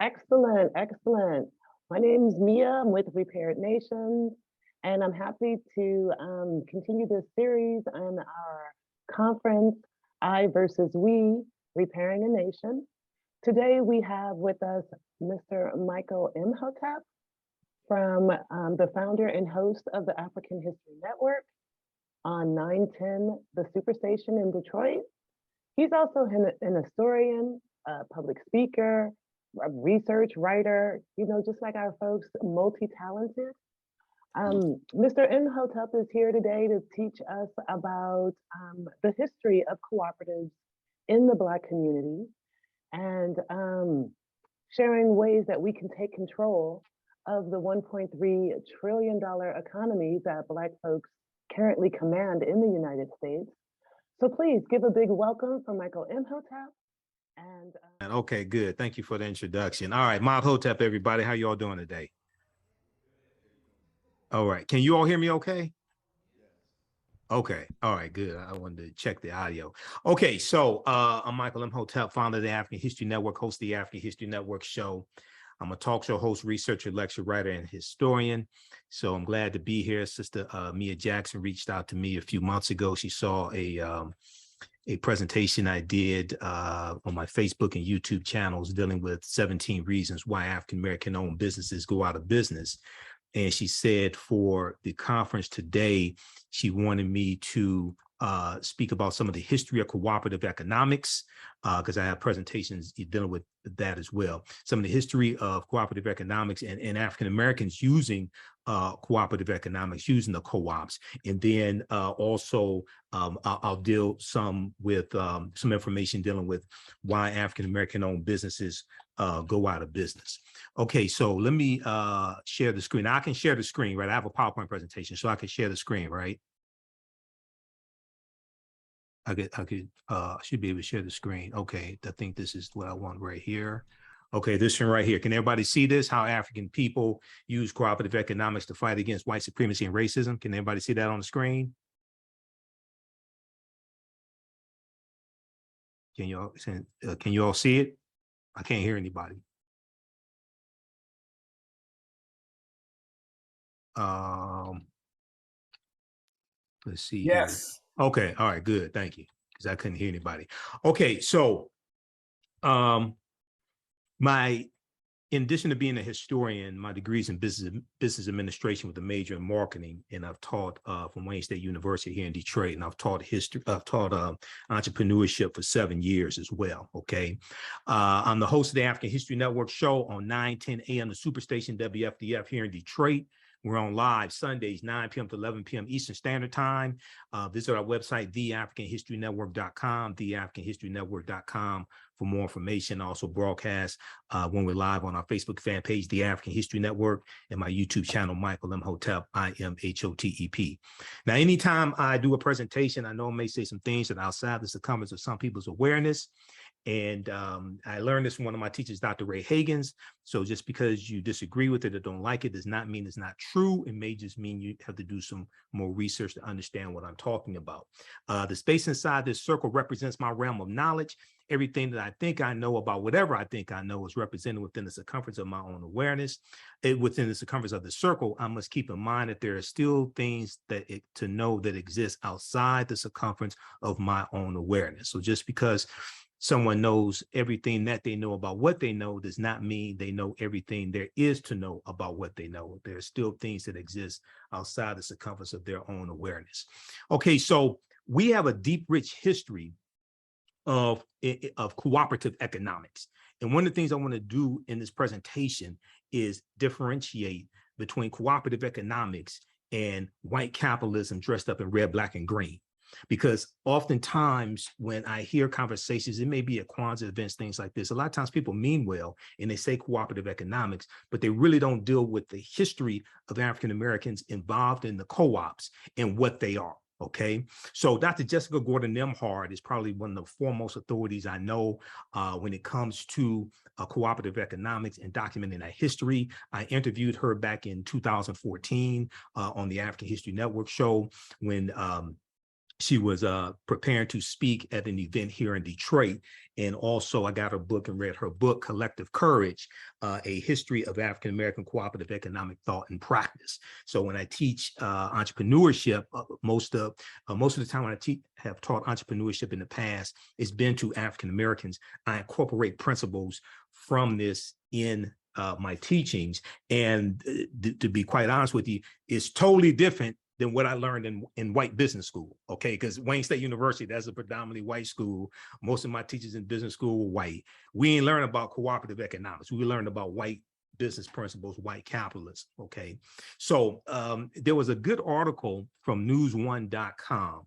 Excellent, excellent. My name is Mia. I'm with Repaired Nations, and I'm happy to continue this series on our conference, I versus We, Repairing a Nation. Today we have with us Mr. Michael Imhotep, from the founder and host of the African History Network on 910 The Superstation in Detroit. He's also an historian, a public speaker, a research writer, just like our folks, multi-talented. Mr. Imhotep is here today to teach us about the history of cooperatives in the Black community and sharing ways that we can take control of the $1.3 trillion economy that Black folks currently command in the United States. So please give a big welcome for Michael Imhotep. And okay, good. Thank you for the introduction. All right, Imhotep, everybody. How you all doing today? All right. Can you all hear me okay? Okay. All right, good. I wanted to check the audio. Okay, so I'm Michael Imhotep, founder of the African History Network, host of the African History Network show. I'm a talk show host, researcher, lecturer, writer, and historian. So I'm glad to be here. Sister Mia Jackson reached out to me a few months ago. She saw a presentation I did on my Facebook and YouTube channels dealing with 17 reasons why African-American owned businesses go out of business. And she said for the conference today, she wanted me to speak about some of the history of cooperative economics, because I have presentations dealing with that as well. Some of the history of cooperative economics and African-Americans using cooperative economics, using the co-ops. And then also I'll deal some with some information dealing with why African-American owned businesses go out of business. Okay, so let me share the screen. Now, I can share the screen, right? I have a PowerPoint presentation, so I can share the screen, right? I should be able to share the screen. Okay, I think this is what I want right here. Okay, this one right here. Can everybody see this? How African people use cooperative economics to fight against white supremacy and racism. Can everybody see that on the screen? Can you all see it? I can't hear anybody. Let's see. Yes. Here. Okay. All right. Good. Thank you. Because I couldn't hear anybody. Okay. So, in addition to being a historian, my degree is in business administration with a major in marketing, and I've taught from Wayne State University here in Detroit, and I've taught entrepreneurship for 7 years as well. Okay, I'm the host of the African History Network show on 9:10 a.m. the Superstation WFDF here in Detroit. We're on live Sundays, 9 p.m. to 11 p.m. Eastern Standard Time. Visit our website, theafricanhistorynetwork.com, theafricanhistorynetwork.com for more information. Also broadcast when we're live on our Facebook fan page, The African History Network, and my YouTube channel, Michael Imhotep, IMHOTEP. Now, anytime I do a presentation, I know I may say some things that are outside the circumference of some people's awareness. And I learned this from one of my teachers, Dr. Ray Hagins. So just because you disagree with it or don't like it does not mean it's not true. It may just mean you have to do some more research to understand what I'm talking about. The space inside this circle represents my realm of knowledge. Everything that I think I know about whatever I think I know is represented within the circumference of my own awareness. Within the circumference of the circle, I must keep in mind that there are still things to know that exist outside the circumference of my own awareness. So just because someone knows everything that they know about what they know does not mean they know everything there is to know about what they know. There are still things that exist outside the circumference of their own awareness. Okay, so we have a deep, rich history of cooperative economics. And one of the things I want to do in this presentation is differentiate between cooperative economics and white capitalism dressed up in red, black, and green. Because oftentimes when I hear conversations, it may be at Kwanzaa events, things like this, a lot of times people mean well and they say cooperative economics, but they really don't deal with the history of African Americans involved in the co-ops and what they are. Okay, so Dr. Jessica Gordon Nembhard is probably one of the foremost authorities I know when it comes to cooperative economics and documenting that history. I interviewed her back in 2014 on the African History Network show when she was preparing to speak at an event here in Detroit. And also I got her book and read her book, Collective Courage, A History of African-American Cooperative Economic Thought and Practice. So when I teach entrepreneurship, most of the time when I have taught entrepreneurship in the past, it's been to African-Americans. I incorporate principles from this in my teachings. And to be quite honest with you, it's totally different than what I learned in white business school, okay? Because Wayne State University, that's a predominantly white school. Most of my teachers in business school were white. We ain't learn about cooperative economics. We learned about white business principles, white capitalists, okay? So there was a good article from newsone.com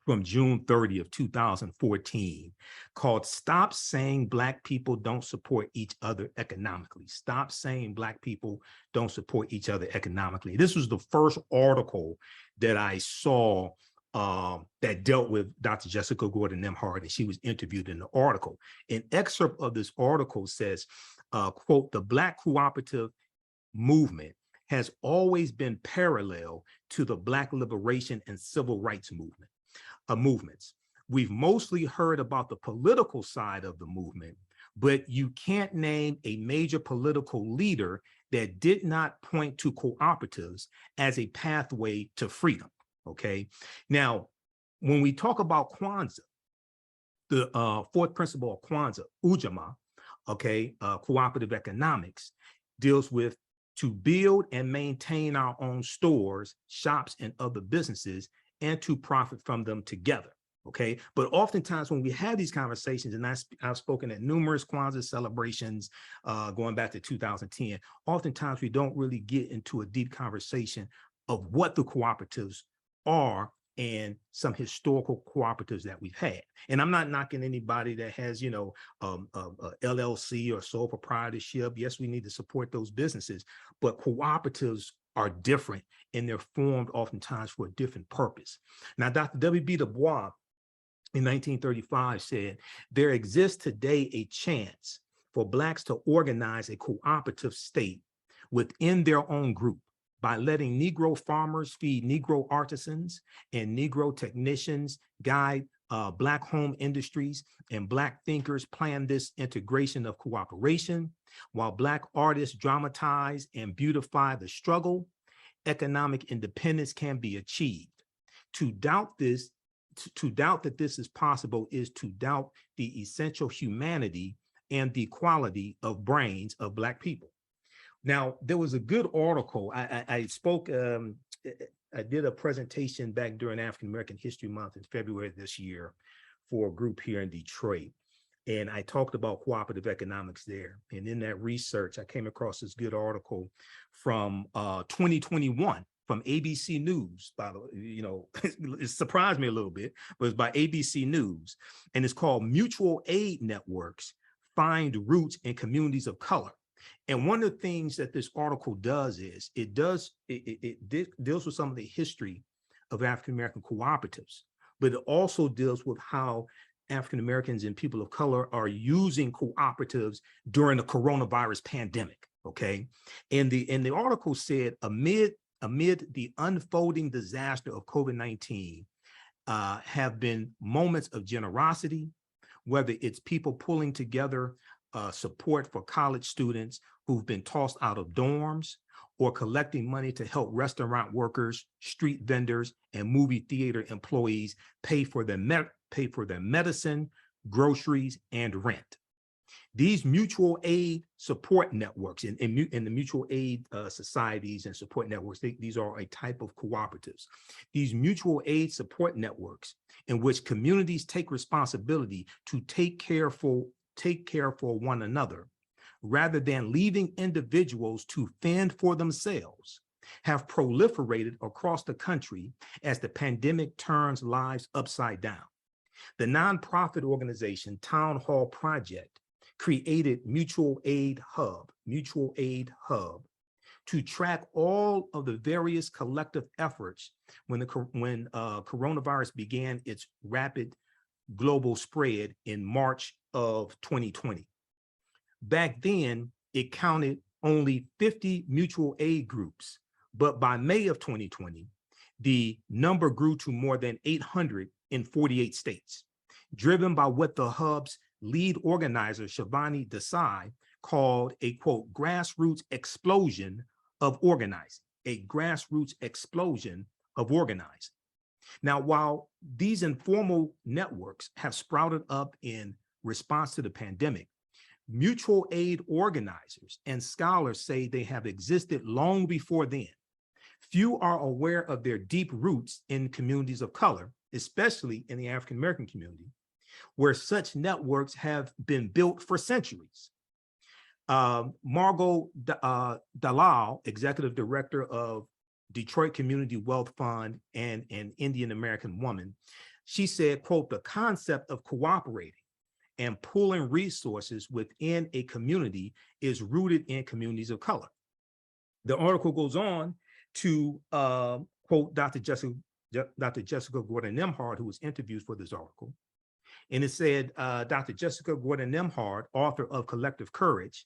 from June 30th, 2014, called Stop Saying Black People Don't Support Each Other Economically. Stop saying Black people don't support each other economically. This was the first article that I saw that dealt with Dr. Jessica Gordon Nemhard, and she was interviewed in the article. An excerpt of this article says, quote, "The Black cooperative movement has always been parallel to the Black liberation and civil rights movements. We've mostly heard about the political side of the movement, but you can't name a major political leader that did not point to cooperatives as a pathway to freedom," okay? Now, when we talk about Kwanzaa, the fourth principle of Kwanzaa, Ujamaa, okay, cooperative economics, deals with to build and maintain our own stores, shops, and other businesses, and to profit from them together, okay? But oftentimes when we have these conversations, and I've spoken at numerous Kwanzaa celebrations going back to 2010, oftentimes we don't really get into a deep conversation of what the cooperatives are and some historical cooperatives that we've had. And I'm not knocking anybody that has, you know, LLC or sole proprietorship. Yes, we need to support those businesses, but cooperatives are different, and they're formed oftentimes for a different purpose. Now, Dr. W.B. Du Bois in 1935 said, "There exists today a chance for Blacks to organize a cooperative state within their own group by letting Negro farmers feed Negro artisans and Negro technicians guide Black home industries, and Black thinkers plan this integration of cooperation, while Black artists dramatize and beautify the struggle, economic independence can be achieved. To doubt that this is possible is to doubt the essential humanity and the quality of brains of Black people." Now, there was a good article. I spoke, I did a presentation back during African American History Month in February of this year for a group here in Detroit. And I talked about cooperative economics there. And in that research, I came across this good article from 2021 from ABC News. By the way, you know, it surprised me a little bit, but it's by ABC News. And it's called Mutual Aid Networks Find Roots in Communities of Color. And one of the things that this article does is it deals with some of the history of African-American cooperatives, but it also deals with how African-Americans and people of color are using cooperatives during the coronavirus pandemic, okay? And the article said, amid the unfolding disaster of COVID-19, have been moments of generosity, whether it's people pulling together support for college students who've been tossed out of dorms, or collecting money to help restaurant workers, street vendors, and movie theater employees pay for their medicine, groceries, and rent. These mutual aid support networks and the mutual aid societies and support networks, these are a type of cooperatives. These mutual aid support networks in which communities take responsibility to take care for one another, rather than leaving individuals to fend for themselves, have proliferated across the country as the pandemic turns lives upside down. The nonprofit organization Town Hall Project created Mutual Aid Hub, to track all of the various collective efforts when coronavirus began its rapid global spread in March of 2020. Back then, it counted only 50 mutual aid groups, but by May of 2020, the number grew to more than 800 in 48 states, driven by what the hub's lead organizer, Shivani Desai, called a, quote, grassroots explosion of organizing, a grassroots explosion of organizing. Now, while these informal networks have sprouted up in response to the pandemic, mutual aid organizers and scholars say they have existed long before then. Few are aware of their deep roots in communities of color, especially in the African-American community, where such networks have been built for centuries. Margot Dalal, executive director of Detroit Community Wealth Fund and an Indian American woman, she said, quote, the concept of cooperating and pooling resources within a community is rooted in communities of color. The article goes on to quote Dr. Jessica Gordon-Nembhard, who was interviewed for this article. And it said, Dr. Jessica Gordon-Nembhard, author of Collective Courage,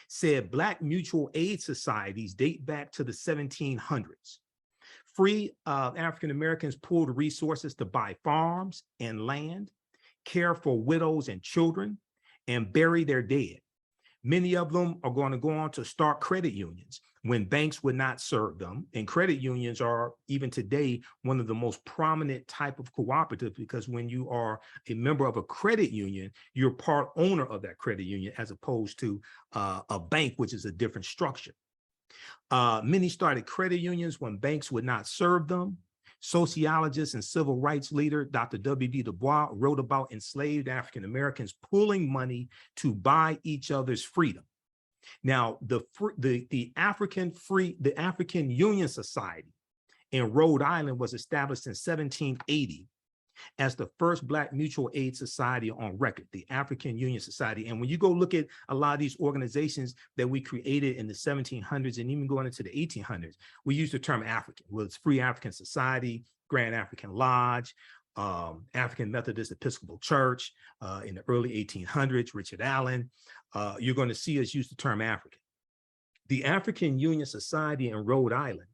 said Black mutual aid societies date back to the 1700s. Free African Americans pooled resources to buy farms and land, care for widows and children, and bury their dead. Many of them are going to go on to start credit unions when banks would not serve them. And credit unions are, even today, one of the most prominent type of cooperative, because when you are a member of a credit union, you're part owner of that credit union, as opposed to a bank, which is a different structure. Many started credit unions when banks would not serve them. Sociologist and civil rights leader Dr. W.B. Du Bois wrote about enslaved African Americans pooling money to buy each other's freedom. Now, the African Union Society in Rhode Island was established in 1780 as the first Black mutual aid society on record, the African Union Society. And when you go look at a lot of these organizations that we created in the 1700s and even going into the 1800s, we use the term African. Well, it's Free African Society, Grand African Lodge, African Methodist Episcopal Church in the early 1800s, Richard Allen. You're going to see us use the term African. The African Union Society in Rhode Island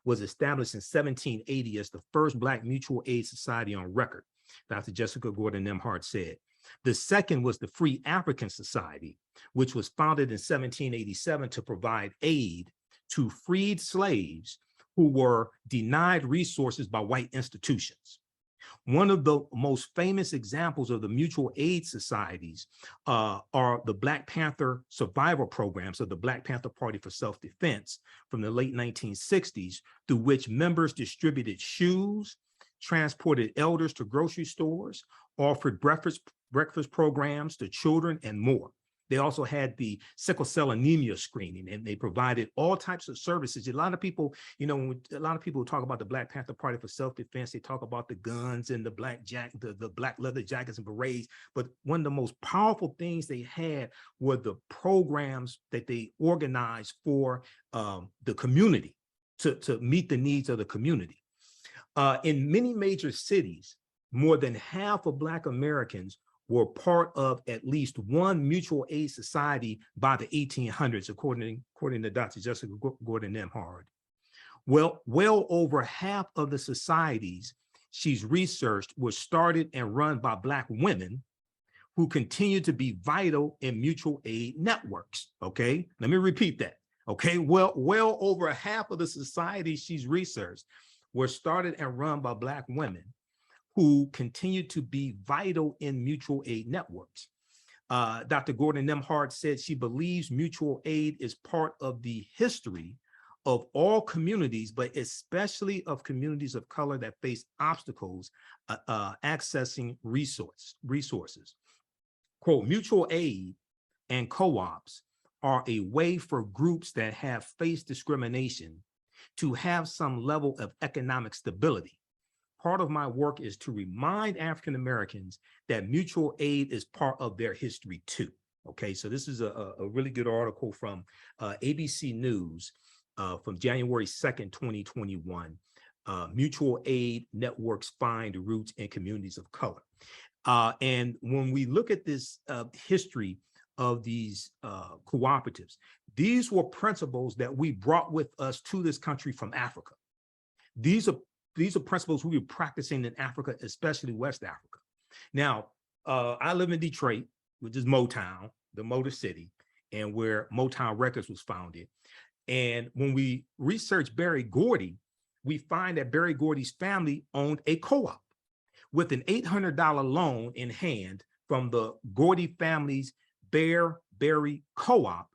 was established in 1780 as the first Black mutual aid society on record, Dr. Jessica Gordon-Nembhard said. The second was the Free African Society, which was founded in 1787 to provide aid to freed slaves who were denied resources by white institutions. One of the most famous examples of the mutual aid societies are the Black Panther survival programs of the Black Panther Party for Self-Defense from the late 1960s, through which members distributed shoes, transported elders to grocery stores, offered breakfast programs to children, and more. They also had the sickle cell anemia screening, and they provided all types of services. A lot of people, you know, a lot of people talk about the Black Panther Party for Self-Defense. They talk about the guns and the black leather jackets and berets. But one of the most powerful things they had were the programs that they organized for the community to meet the needs of the community. In many major cities, more than half of Black Americans were part of at least one mutual aid society by the 1800s, according to Dr. Jessica Gordon-Nembhard. Well over half of the societies she's researched were started and run by Black women who continue to be vital in mutual aid networks. Okay, let me repeat that. Okay, well over half of the societies she's researched were started and run by Black women who continue to be vital in mutual aid networks. Dr. Gordon-Nembhard said she believes mutual aid is part of the history of all communities, but especially of communities of color that face obstacles accessing resources. Quote, mutual aid and co-ops are a way for groups that have faced discrimination to have some level of economic stability. Part of my work is to remind African Americans that mutual aid is part of their history too. Okay, so this is a really good article from ABC News from January 2nd, 2021. Mutual aid networks find roots in communities of color. And when we look at this history of these cooperatives, these were principles that we brought with us to this country from Africa. These are these are principles we were practicing in Africa, especially West Africa. Now, I live in Detroit, which is Motown, the Motor City, and where Motown Records was founded. And when we research Berry Gordy, we find that Berry Gordy's family owned a co-op with an $800 loan in hand from the Gordy family's Berry Co-op.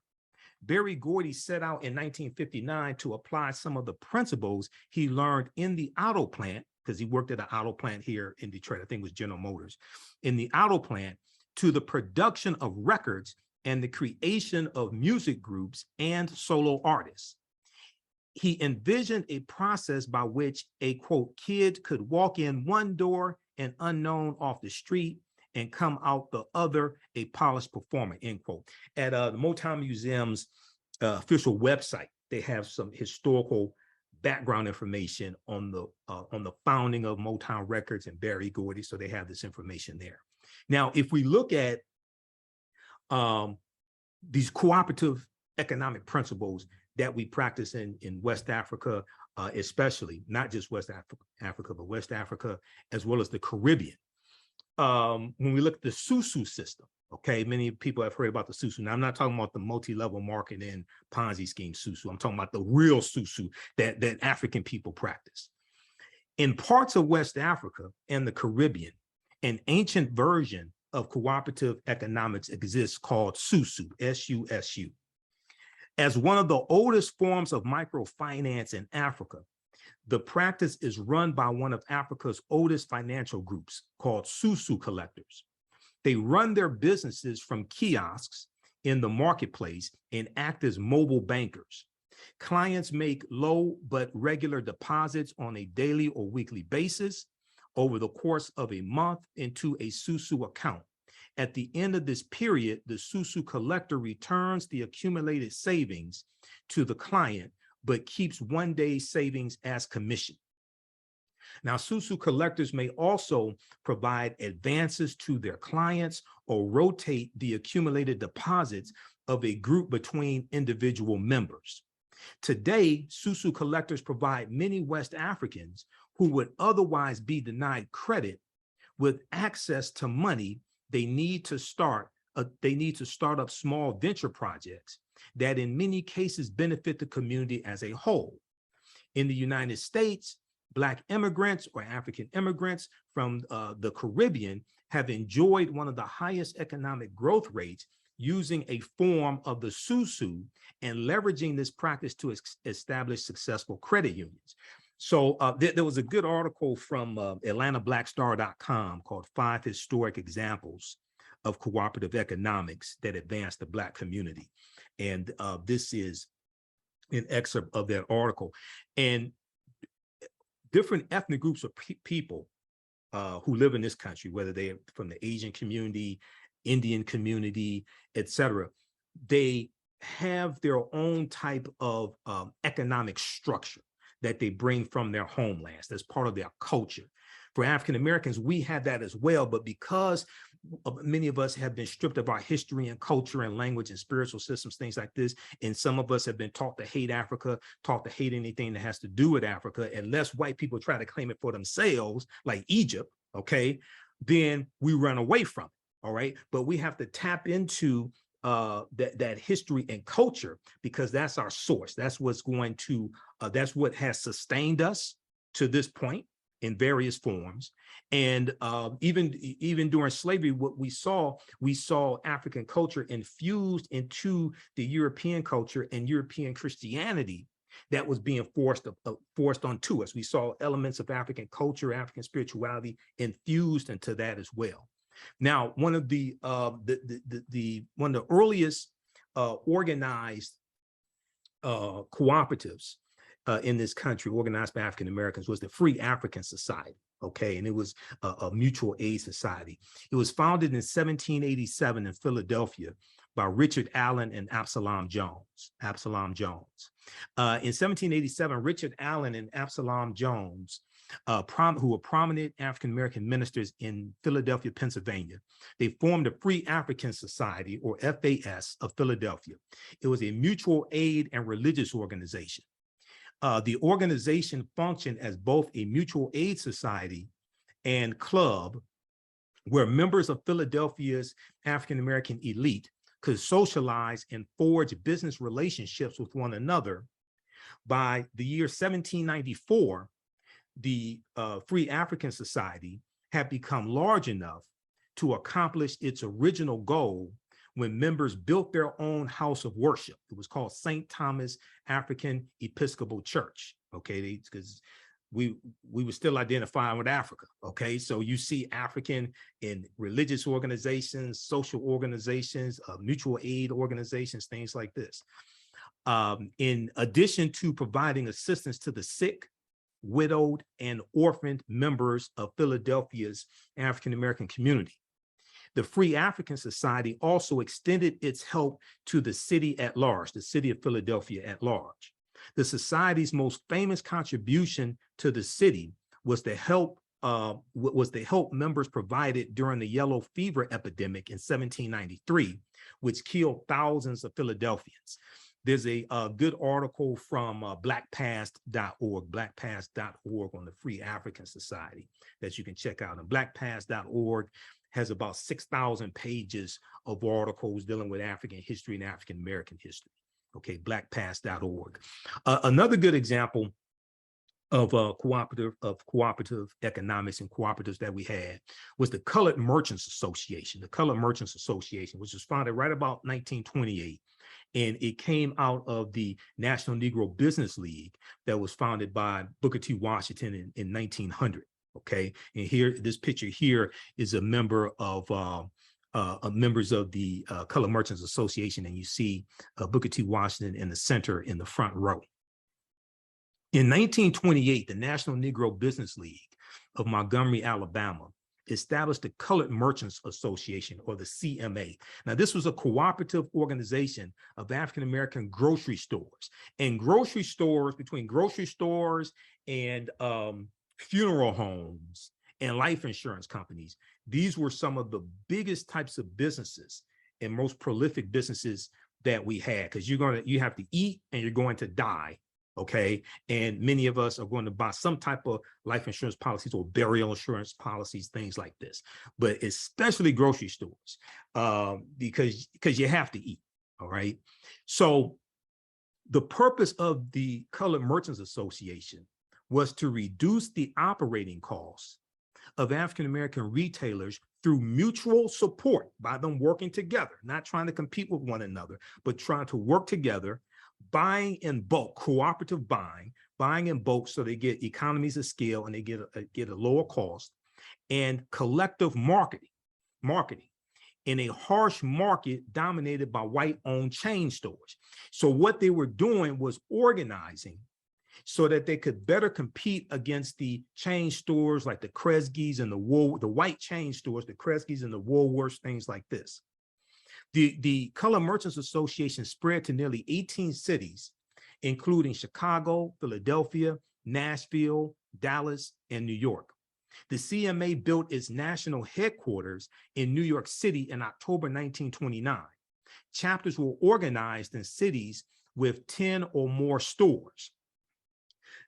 Berry Gordy set out in 1959 to apply some of the principles he learned in the auto plant, because he worked at an auto plant here in Detroit, I think it was General Motors, in the auto plant, to the production of records and the creation of music groups and solo artists. He envisioned a process by which a, quote, kid could walk in one door and unknown off the street and come out the other a polished performer, end quote. At the Motown Museum's official website, they have some historical background information on the founding of Motown Records and Berry Gordy, so they have this information there. Now, if we look at these cooperative economic principles that we practice in West Africa, especially, not just West Africa, but West Africa, as well as the Caribbean. When we look at the SUSU system, okay, many people have heard about the SUSU. Now, I'm not talking about the multi-level marketing Ponzi scheme SUSU. I'm talking about the real SUSU that African people practice. In parts of West Africa and the Caribbean, an ancient version of cooperative economics exists called SUSU, S-U-S-U. As one of the oldest forms of microfinance in Africa, the practice is run by one of Africa's oldest financial groups called SUSU collectors. They run their businesses from kiosks in the marketplace and act as mobile bankers. Clients make low but regular deposits on a daily or weekly basis over the course of a month into a SUSU account. At the end of this period, the SUSU collector returns the accumulated savings to the client, but keeps one day's savings as commission. Now, SUSU collectors may also provide advances to their clients or rotate the accumulated deposits of a group between individual members. Today, SUSU collectors provide many West Africans who would otherwise be denied credit with access to money they need to start up small venture projects that in many cases benefit the community as a whole. In the United States, Black immigrants or African immigrants from the Caribbean have enjoyed one of the highest economic growth rates using a form of the SUSU and leveraging this practice to establish successful credit unions. So there was a good article from AtlantaBlackStar.com called 5 Historic Examples of Cooperative Economics that Advance the Black Community. And this is an excerpt of that article. And different ethnic groups of people who live in this country, whether they're from the Asian community, Indian community, etc., they have their own type of economic structure that they bring from their homelands. That's part of their culture. For African Americans, we have that as well, but because many of us have been stripped of our history and culture and language and spiritual systems, things like this, and some of us have been taught to hate Africa, taught to hate anything that has to do with Africa, unless white people try to claim it for themselves, like Egypt, okay, then we run away from it, all right? But we have to tap into that history and culture, because that's our source. That's what's going to, that's what has sustained us to this point in various forms. And even during slavery, what we saw African culture infused into the European culture and European Christianity that was being forced onto us. We saw elements of African culture, African spirituality infused into that as well. Now, one of the earliest organized cooperatives in this country, organized by African Americans, was the Free African Society. Okay, and it was a mutual aid society. It was founded in 1787 in Philadelphia by Richard Allen and Absalom Jones. In 1787, Richard Allen and Absalom Jones, who were prominent African-American ministers in Philadelphia, Pennsylvania, they formed the Free African Society, or FAS, of Philadelphia. It was a mutual aid and religious organization. The organization functioned as both a mutual aid society and club where members of Philadelphia's African-American elite could socialize and forge business relationships with one another. By the year 1794, the Free African Society had become large enough to accomplish its original goal when members built their own house of worship. It was called St. Thomas African Episcopal Church, okay, because we were still identifying with Africa, okay? So you see African in religious organizations, social organizations, mutual aid organizations, things like this. In addition to providing assistance to the sick, widowed, and orphaned members of Philadelphia's African-American community, the Free African Society also extended its help to the city at large, the city of Philadelphia at large. The society's most famous contribution to the city was the help members provided during the yellow fever epidemic in 1793, which killed thousands of Philadelphians. There's a good article from blackpast.org on the Free African Society that you can check out. And blackpast.org has about 6,000 pages of articles dealing with African history and African-American history. Okay, blackpast.org. Another good example of cooperative economics and cooperatives that we had was the Colored Merchants Association. The Colored Merchants Association, which was founded right about 1928. And it came out of the National Negro Business League that was founded by Booker T. Washington in 1900. Okay, and here, this picture here is a member of members of the Colored Merchants Association, and you see Booker T. Washington in the center in the front row. In 1928, the National Negro Business League of Montgomery, Alabama, established the Colored Merchants Association, or the CMA. Now, this was a cooperative organization of African-American grocery stores. And grocery stores, between grocery stores and funeral homes and life insurance companies, these were some of the biggest types of businesses and most prolific businesses that we had, because you have to eat and you're going to die, okay? And many of us are going to buy some type of life insurance policies or burial insurance policies, things like this, but especially grocery stores, because you have to eat, all right? So the purpose of the Colored Merchants Association was to reduce the operating costs of African-American retailers through mutual support by them working together, not trying to compete with one another, but trying to work together, buying in bulk, cooperative buying in bulk, so they get economies of scale and they get a lower cost, and collective marketing in a harsh market dominated by white-owned chain stores. So what they were doing was organizing so that they could better compete against the chain stores like the Kresge's and the white chain stores, the Kresge's and the Woolworths, things like this. The Colored Merchants Association spread to nearly 18 cities, including Chicago, Philadelphia, Nashville, Dallas, and New York. The CMA built its national headquarters in New York City in October 1929. Chapters were organized in cities with 10 or more stores.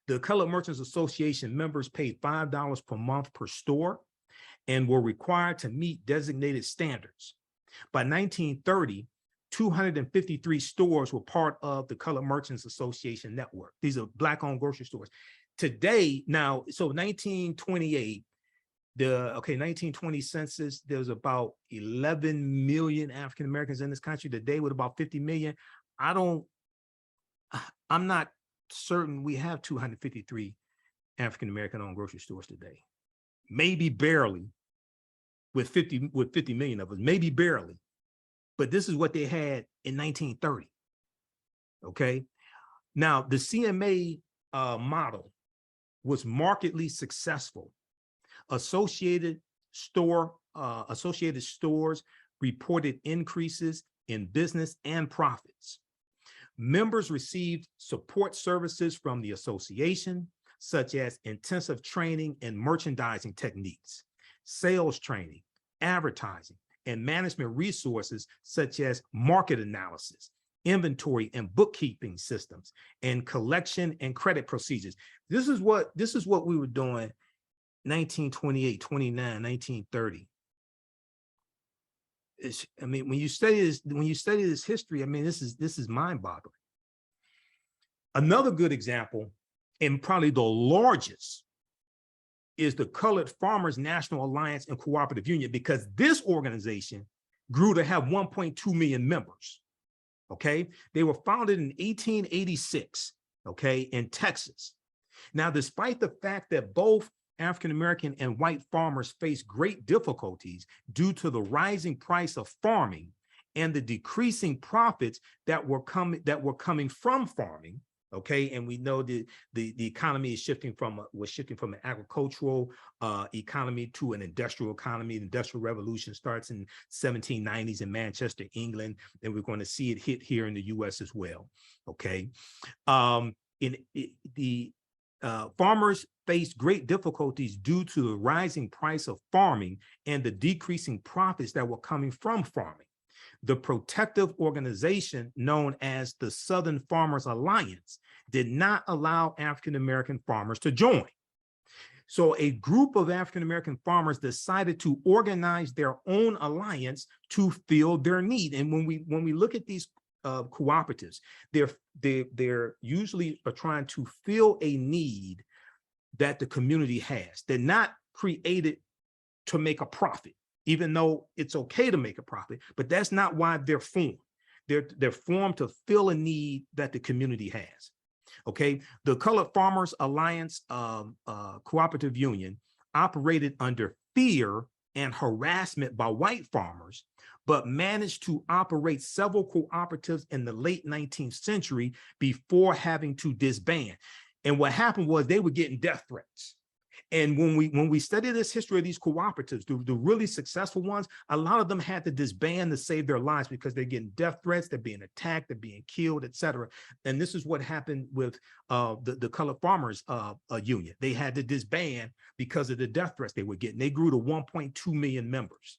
The Colored Merchants Association members paid $5 per month per store and were required to meet designated standards. By 1930, 253 stores were part of the Colored Merchants Association network. These are Black-owned grocery stores. Today, now, so 1928, 1920 census, there was about 11 million African Americans in this country. Today, with about 50 million, I'm not certain we have 253 African American owned grocery stores today. Maybe barely, with 50 million of us, maybe barely. But this is what they had in 1930. Okay. Now, the CMA model was markedly successful. Associated stores reported increases in business and profits. Members received support services from the association, such as intensive training in merchandising techniques, sales training, advertising, and management resources such as market analysis, inventory and bookkeeping systems, and collection and credit procedures. This is what we were doing 1928, 29, 1930. I mean, when you study this history, I mean, this is mind-boggling. Another good example, and probably the largest, is the Colored Farmers National Alliance and Cooperative Union, because this organization grew to have 1.2 million members. Okay, they were founded in 1886. Okay, in Texas. Now, despite the fact that both African-American and white farmers faced great difficulties due to the rising price of farming and the decreasing profits that were coming from farming, okay, and we know that the economy is was shifting from an agricultural economy to an industrial economy. The Industrial Revolution starts in 1790s in Manchester, England, and we're going to see it hit here in the U.S. as well. Okay, farmers faced great difficulties due to the rising price of farming and the decreasing profits that were coming from farming. The protective organization known as the Southern Farmers Alliance did not allow African-American farmers to join. So a group of African-American farmers decided to organize their own alliance to fill their need. And when we look at these cooperatives, they're usually trying to fill a need that the community has. They're not created to make a profit, even though it's okay to make a profit, but that's not why they're formed. They're formed to fill a need that the community has. Okay, the Colored Farmers Alliance Cooperative Union operated under fear and harassment by white farmers, but managed to operate several cooperatives in the late 19th century before having to disband. And what happened was they were getting death threats. And when we study this history of these cooperatives, the really successful ones, a lot of them had to disband to save their lives because they're getting death threats, they're being attacked, they're being killed, etc. And this is what happened with the Colored Farmers Union. They had to disband because of the death threats they were getting. They grew to 1.2 million members.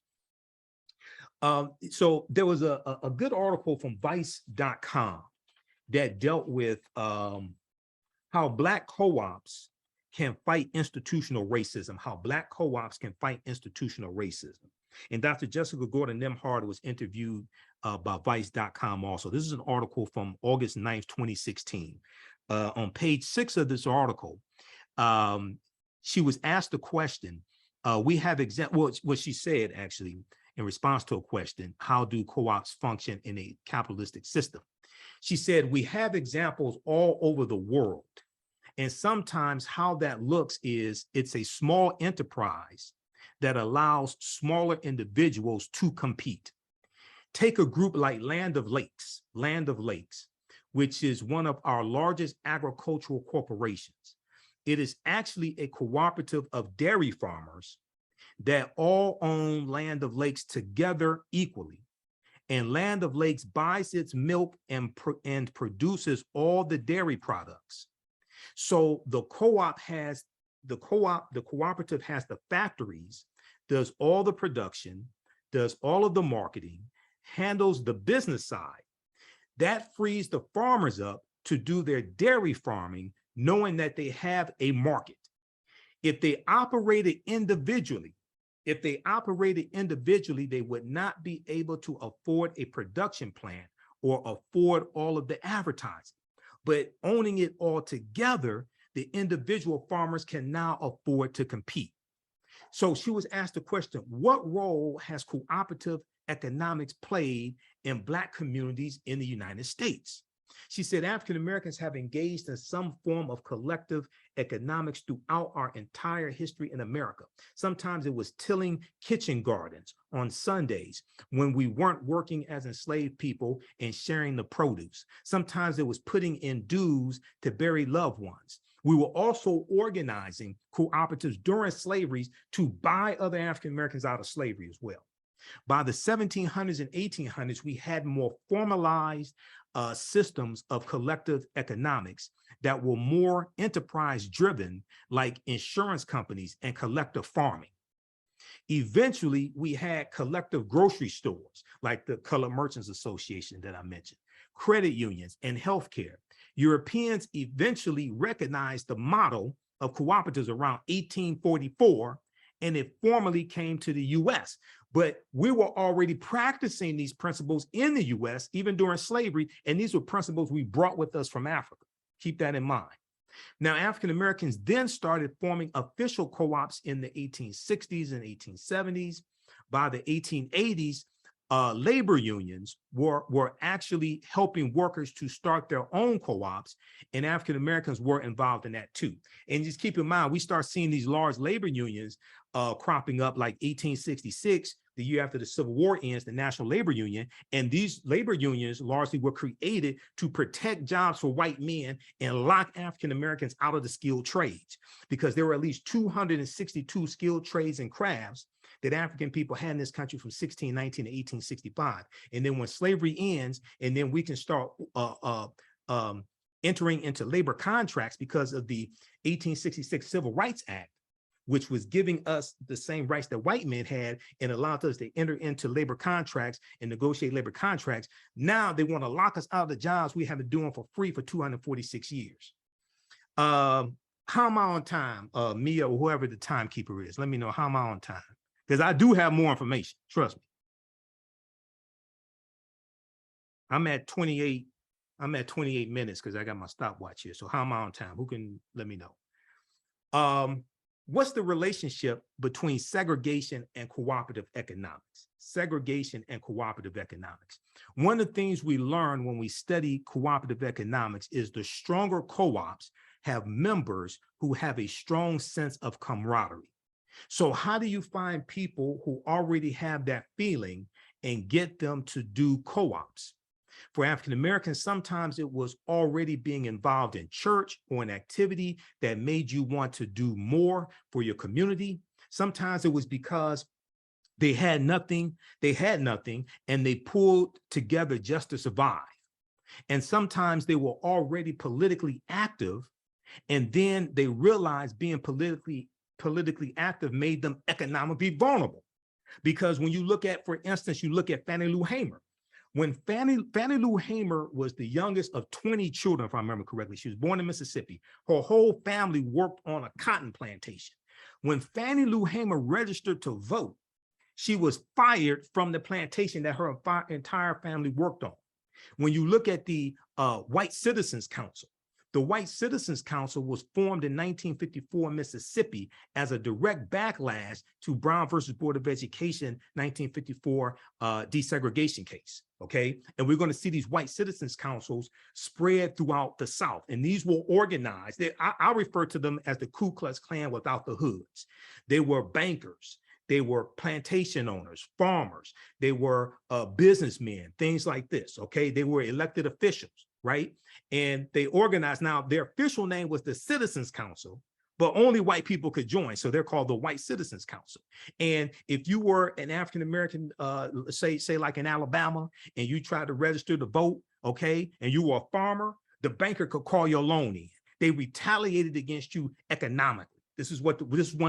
So there was a good article from Vice.com that dealt with how Black co-ops can fight institutional racism, And Dr. Jessica Gordon-Nemhard was interviewed by Vice.com also. This is an article from August 9th, 2016. On page 6 of this article, she was asked a question. What she said actually in response to a question, how do co-ops function in a capitalistic system? She said, we have examples all over the world. And sometimes how that looks is it's a small enterprise that allows smaller individuals to compete. Take a group like Land of Lakes, which is one of our largest agricultural corporations. It is actually a cooperative of dairy farmers that all own Land of Lakes together equally. And Land of Lakes buys its milk and produces all the dairy products. So the cooperative has the factories, does all the production, does all of the marketing, handles the business side. That frees the farmers up to do their dairy farming, knowing that they have a market. If they operated individually, they would not be able to afford a production plant or afford all of the advertising. But owning it all together, the individual farmers can now afford to compete. So she was asked the question, what role has cooperative economics played in Black communities in the United States? She said, African Americans have engaged in some form of collective economics throughout our entire history in America. Sometimes it was tilling kitchen gardens on Sundays when we weren't working as enslaved people and sharing the produce. Sometimes it was putting in dues to bury loved ones. We were also organizing cooperatives during slavery to buy other African Americans out of slavery as well. By the 1700s and 1800s, we had more formalized systems of collective economics that were more enterprise driven, like insurance companies and collective farming. Eventually, we had collective grocery stores, like the Colored Merchants Association that I mentioned. credit unions, and healthcare. Europeans eventually recognized the model of cooperatives around 1844, and it formally came to the US. But we were already practicing these principles in the US, even during slavery, and these were principles we brought with us from Africa. Keep that in mind. Now, African Americans then started forming official co-ops in the 1860s and 1870s. By the 1880s, labor unions were actually helping workers to start their own co-ops, and African Americans were involved in that too. And just keep in mind, we start seeing these large labor unions cropping up like 1866, the year after the Civil War ends, the National Labor Union. And these labor unions largely were created to protect jobs for white men and lock African Americans out of the skilled trades, because there were at least 262 skilled trades and crafts that African people had in this country from 1619 to 1865. And then when slavery ends, and then we can start entering into labor contracts because of the 1866 Civil Rights Act, which was giving us the same rights that white men had and allowed us to enter into labor contracts and negotiate labor contracts. Now they want to lock us out of the jobs we have been doing for free for 246 years. How am I on time, Mia, or whoever the timekeeper is? Let me know, how am I on time? Because I do have more information, trust me. I'm at 28 minutes because I got my stopwatch here. So how am I on time? Who can let me know? What's the relationship between segregation and cooperative economics? Segregation and cooperative economics. One of the things we learn when we study cooperative economics is the stronger co-ops have members who have a strong sense of camaraderie. So how do you find people who already have that feeling and get them to do co-ops? For African Americans, sometimes it was already being involved in church or an activity that made you want to do more for your community. Sometimes it was because they had nothing, and they pulled together just to survive. And sometimes they were already politically active, and then they realized being politically active made them economically vulnerable. Because when you look at, for instance, you look at Fannie Lou Hamer. When Fannie Lou Hamer was the youngest of 20 children, if I remember correctly, she was born in Mississippi. Her whole family worked on a cotton plantation. When Fannie Lou Hamer registered to vote, she was fired from the plantation that her entire family worked on. When you look at the White Citizens Council, the White Citizens Council was formed in 1954 in Mississippi as a direct backlash to Brown versus Board of Education 1954 desegregation case, okay? And we're gonna see these White Citizens Councils spread throughout the South. And these were organized, I refer to them as the Ku Klux Klan without the hoods. They were bankers, they were plantation owners, farmers, they were businessmen, things like this, okay? They were elected officials, right? And they organized. Now, their official name was the Citizens Council, but only white people could join. So they're called the White Citizens Council. And if you were an African-American, say like in Alabama, and you tried to register to vote, okay, and you were a farmer, the banker could call your loan in. They retaliated against you economically. This is one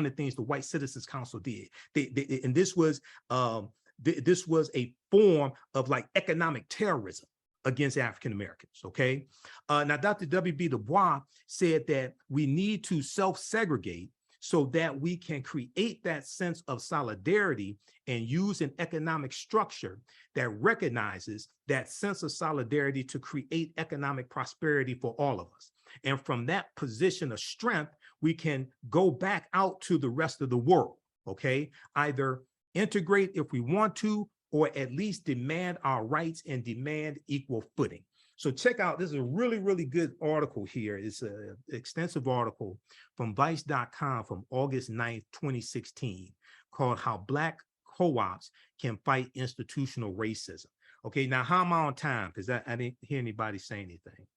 of the things the White Citizens Council did. And this was a form of like economic terrorism against African Americans, okay? Now, Dr. W.B. Du Bois said that we need to self-segregate so that we can create that sense of solidarity and use an economic structure that recognizes that sense of solidarity to create economic prosperity for all of us. And from that position of strength, we can go back out to the rest of the world, okay? Either integrate if we want to, or at least demand our rights and demand equal footing. So check out, this is a really, really good article here. It's an extensive article from Vice.com from August 9th, 2016, called How Black Co-ops Can Fight Institutional Racism. Okay, now how am I on time? Because I didn't hear anybody say anything.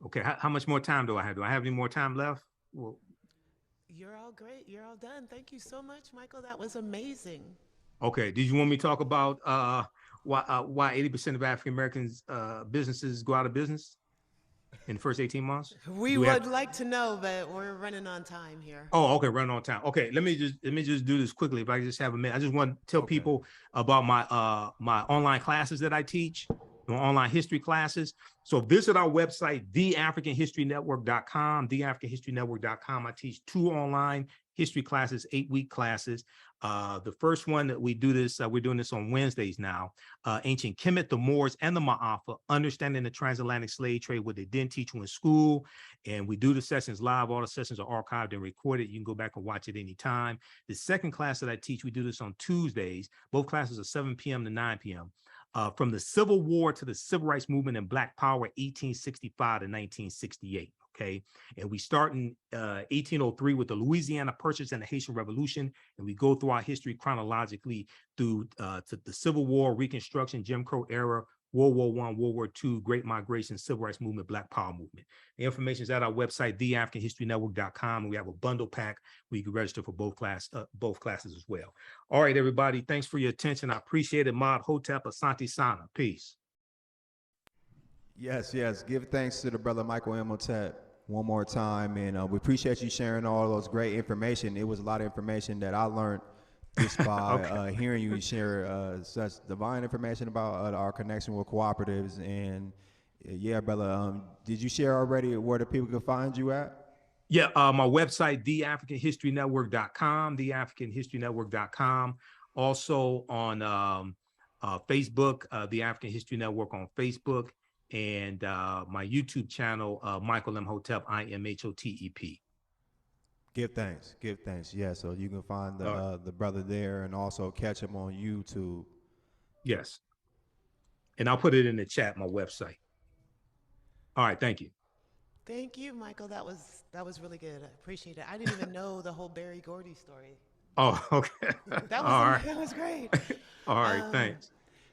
Okay, how much more time do I have? Do I have any more time left? Well, you're all great. You're all done. Thank you so much, Michael. That was amazing. Okay, did you want me to talk about why 80% of African Americans businesses go out of business? in the first 18 months? We Do we have? would like to know, but we're running on time here. Oh, okay, running on time. Okay, let me just do this quickly. If I just have a minute, I just want to tell Okay. people about my online classes that I teach, my online history classes. So visit our website, theafricanhistorynetwork.com, theafricanhistorynetwork.com. I teach 2 online history classes, 8-week classes. The first one that we do this, we're doing this on Wednesdays now. Ancient Kemet, the Moors, and the Ma'afa, understanding the transatlantic slave trade, what they didn't teach you in school. And we do the sessions live. All the sessions are archived and recorded. You can go back and watch it anytime. The second class that I teach, we do this on Tuesdays. Both classes are 7 p.m. to 9 p.m. From the Civil War to the Civil Rights Movement and Black Power, 1865 to 1968. Okay. And we start in 1803 with the Louisiana Purchase and the Haitian Revolution. And we go through our history chronologically through to the Civil War, Reconstruction, Jim Crow era, World War I, World War II, Great Migration, Civil Rights Movement, Black Power Movement. The information is at our website, theafricanhistorynetwork.com, and we have a bundle pack where you can register for both classes as well. All right, everybody, thanks for your attention. I appreciate it. Imhotep, Asante Sana. Peace. Yes, yes. Give thanks to the brother Michael Imhotep one more time, and we appreciate you sharing all those great information. It was a lot of information that I learned just by Okay. hearing you share such divine information about our connection with cooperatives. And yeah, brother, did you share already where the people can find you at? Yeah, my website, theafricanhistorynetwork.com, theafricanhistorynetwork.com. Also on Facebook, The African History Network on Facebook, and my YouTube channel, Michael Imhotep, Imhotep. Give thanks, give thanks. Yeah, so you can find the brother there, and also catch him on YouTube. Yes, and I'll put it in the chat, my website. All right, thank you. Thank you, Michael. That was really good. I appreciate it. I didn't even know the whole Barry Gordy story. Oh, okay. That was All right. that was great. All right, thanks.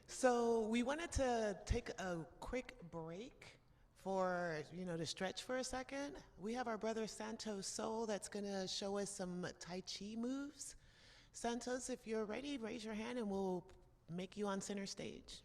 So we wanted to take a quick break for to stretch for a second. We have our brother Santos Soul that's gonna show us some Tai Chi moves. Santos, if you're ready, raise your hand and we'll make you on center stage.